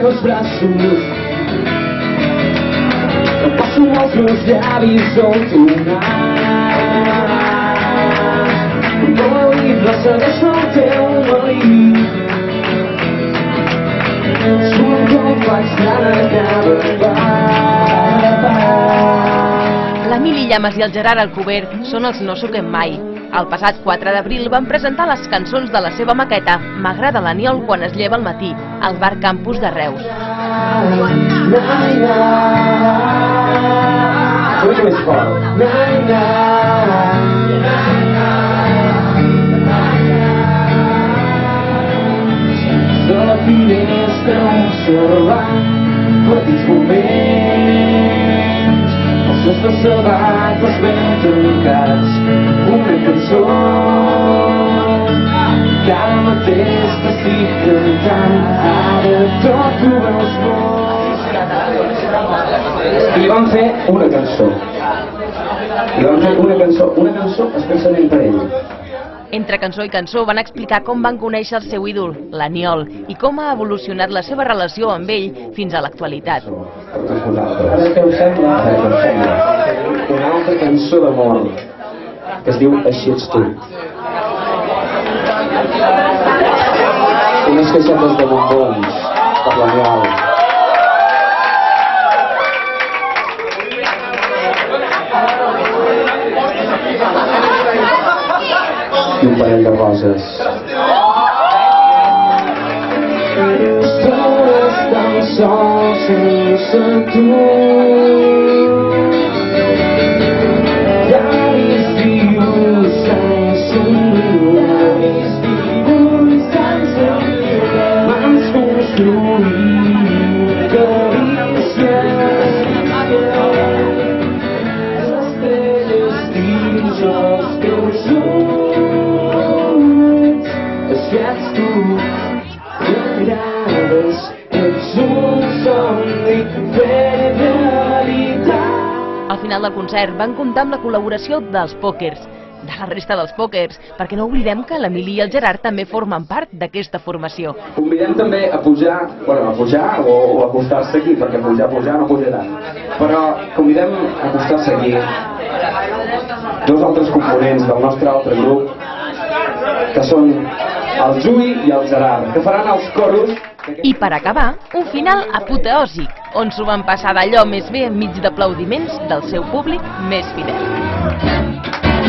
meus braços. Eu passo aos meus lábios outonar. Vou livre, nossa deixa o teu marido. L'Emili Llamas i el Gerard Alcover són els No Suquem Mai. El passat 4 d'abril van presentar les cançons de la seva maqueta M'agrada l'Aniol quan es lleva al matí, al bar Campus de Reus. De la finestra observant petits moments, els nostres sabats ben tancats, una cançó que ara mateix t'estic cantant, ara tot ho veus molt. I van fer una cançó, una cançó especialment per ell. Entre cançó i cançó van explicar com van conèixer el seu ídol, l'Aniol, i com ha evolucionat la seva relació amb ell fins a l'actualitat. Ara què us sembla? Una altra cançó d'amor que es diu Així ets tu. Unes caixetes de bombons per l'Aniol. I un parell de roses. Estores tan sols sense tu, llavis vius sense riure, mans construint carícies, estrelles dins els teus ulls. Així ets tu, m'agrades, ets un somni fet realitat. Al final del concert van comptar amb la col·laboració dels pòquers, de la resta dels pòquers, perquè no oblidem que l'Emili i el Gerard també formen part d'aquesta formació. Convidem també a pujar, bueno, a pujar o a acostar-se aquí, perquè pujar no pujaran. Però convidem a acostar-se aquí dos altres components del nostre altre grup, que són el Jui i el Gerard, que faran els coros. I per acabar, un final apoteòsic, on s'ho van passar d'allò més bé enmig d'aplaudiments del seu públic més fidel.